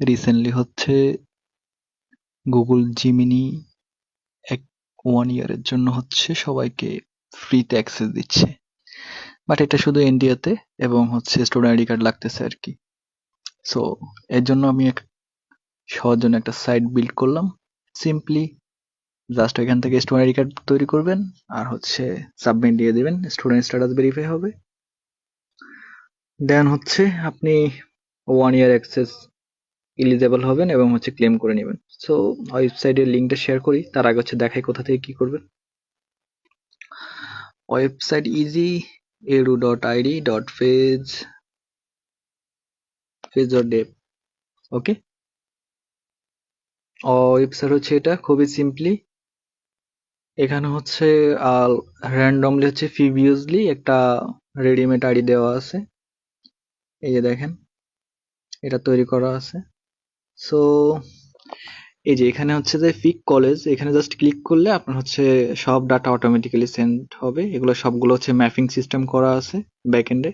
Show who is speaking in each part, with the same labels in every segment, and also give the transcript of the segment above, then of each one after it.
Speaker 1: Recently হচ্ছে Google Gemini 1 ইয়ারের জন্য হচ্ছে সবাইকে ফ্রিতে অ্যাক্সেস দিচ্ছে, বাট এটা শুধু ইন্ডিয়াতে এবং হচ্ছে স্টুডেন্ট আইডি কার্ড লাগতেছে আর কি। সো এর জন্য আমি সবার জন্য একটা সাইট বিল্ড করলাম। সিম্পলি জাস্ট এখান থেকে স্টুডেন্ট আইডি কার্ড তৈরি করবেন আর হচ্ছে সাবমিট দিয়ে দিবেন, স্টুডেন্ট স্ট্যাটাস ভেরিফাই হবে। দেন হচ্ছে আপনি 1 ইয়ার অ্যাক্সেস এলিজেবল হবেন এবং হচ্ছে ক্লেম করে নেবেন। সো ওয়েবসাইটের লিঙ্কটা শেয়ার করি, তার আগে হচ্ছে দেখাই কোথা থেকে কি করবেন। Website easy edu.id.page.dev। ওকে, ওয়েবসাইট হচ্ছে এটা, খুবই সিম্পলি এখানে হচ্ছে র্যান্ডমলি হচ্ছে প্রিভিয়াসলি একটা রেডিমেড আইডি দেওয়া আছে, এই যে দেখেন এটা তৈরি করা আছে। সো এই যে এখানে হচ্ছে যে ফিক কলেজ, এখানে জাস্ট ক্লিক করলে আপনার হচ্ছে সব ডাটা অটোমেটিক্যালি সেন্ড হবে। এগুলো সবগুলো হচ্ছে ম্যাপিং সিস্টেম করা আছে ব্যাকএন্ডে।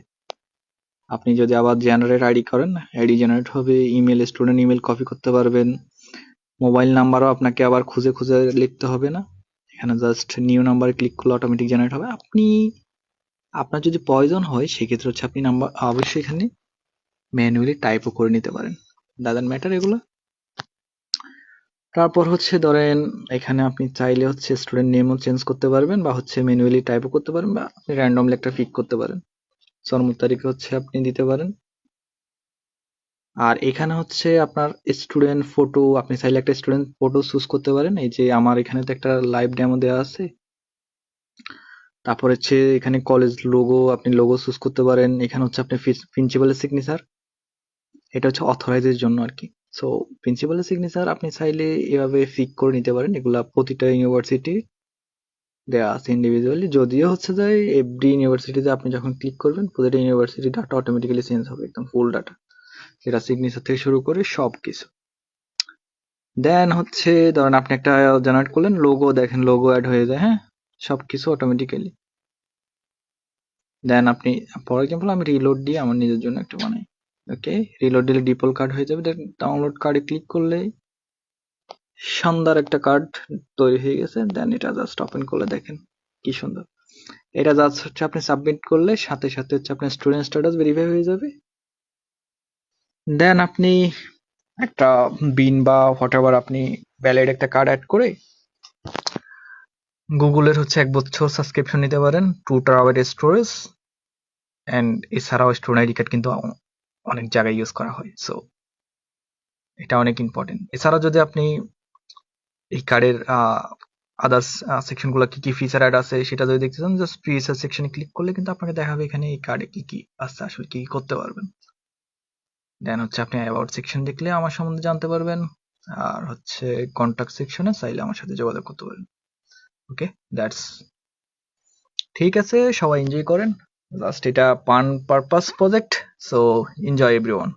Speaker 1: আপনি যদি আবার জেনারেট আইডি করেন, আইডি জেনারেট হবে, ইমেল স্টুডেন্ট ইমেল কপি করতে পারবেন, মোবাইল নাম্বারও আপনাকে আবার খুঁজে খুঁজে লিখতে হবে না, এখানে জাস্ট নিউ নাম্বারে ক্লিক করলে অটোমেটিক জেনারেট হবে। আপনার যদি প্রয়োজন হয় সেক্ষেত্রে হচ্ছে আপনি নাম্বার অবশ্যই এখানে ম্যানুয়ালি টাইপও করে নিতে পারেন, ডাজন্ট ম্যাটার এগুলো। তারপর হচ্ছে ধরেন এখানে আপনি চাইলে হচ্ছে স্টুডেন্ট নেমও চেঞ্জ করতে পারবেন বা হচ্ছে ম্যানুয়ালি টাইপও করতে পারেন, বা আপনি র্যান্ডমলি একটা পিক করতে পারেন, জন্ম তারিখে হচ্ছে আপনি দিতে পারেন। আর এখানে হচ্ছে আপনার স্টুডেন্ট ফটো, আপনি চাইলে একটা স্টুডেন্ট ফটো চুজ করতে পারেন। এই যে আমার এখানে তো একটা লাইভ ডেমো দেওয়া আছে। তারপর হচ্ছে এখানে কলেজ লোগো, আপনি লোগো চুজ করতে পারেন। এখানে হচ্ছে আপনি প্রিন্সিপালের সিগনেচার, এটা হচ্ছে অথরাইজের জন্য আর কি। সো প্রিন্সিপালের সিগনেচার আপনি চাইলে এভাবে ফিক করে নিতে পারেন, এগুলা প্রতিটা ইউনিভার্সিটি দেয়া আছে ইন্ডিভিজুয়ালি। যদিও হচ্ছে যে এভরি ইউনিভার্সিটিতে আপনি যখন ক্লিক করবেন প্রতিটা ইউনিভার্সিটি ডাটা অটোমেটিক্যালি চেঞ্জ হবে, একদম ফুল ডাটা, যেটা সিগনেচার থেকে শুরু করে সবকিছু। দেন হচ্ছে ধরেন আপনি একটা জেনারেট করলেন লোগো, দেখেন লোগো অ্যাড হয়ে যায়, হ্যাঁ, সবকিছু অটোমেটিক্যালি। দেন আপনি, ফর এক্সাম্পল আমি রিলোড দিয়ে আমার নিজের জন্য একটা বানাই। ওকে, রিলোড দিলে ডিফল্ট কার্ড হয়ে যাবে। দেন ডাউনলোড কার্ডে ক্লিক করলে শানদার একটা কার্ড তৈরি হয়ে গেছে। দেন এটা জাস্ট ওপেন করলে দেখেন কি সুন্দর। এটা জাস্ট হচ্ছে আপনি সাবমিট করলে সাথে সাথে হচ্ছে আপনার স্টুডেন্ট স্ট্যাটাস ভেরিফাই হয়ে যাবে। দেন আপনি একটা বিন বা হোয়াটএভার আপনি ভ্যালিড একটা কার্ড অ্যাড করে গুগলের হচ্ছে 1 বছর সাবস্ক্রিপশন নিতে পারেন, 2 TB স্টোরেজ, অ্যান্ড এছাড়াও স্টুডেন্ট আইডি কার্ড কিন্তু অনেক জায়গায় ইউজ করা হয়। সো এটা অনেক ইম্পর্টেন্ট। এছাড়াও যদি আপনি এই কার্ডের আদার্স সেকশন গুলো কি কি ফিচার অ্যাড আছে সেটা যদি দেখতে চান, জাস্ট ফিচার সেকশনে ক্লিক করলে কিন্তু আপনাকে দেখাবে এখানে এই কার্ডে কি কি আছে, আসলে কি কি করতে পারবেন। দেন হচ্ছে আপনি অ্যাবাউট সেকশন দেখলে আমার সম্বন্ধে জানতে পারবেন, আর হচ্ছে কন্ট্যাক্ট সেকশনে চাইলে আমার সাথে যোগাযোগ করতে পারেন। ওকে, দ্যাটস, ঠিক আছে, সবাই এনজয় করেন, জাস্ট এটা পান purpose project, so enjoy everyone.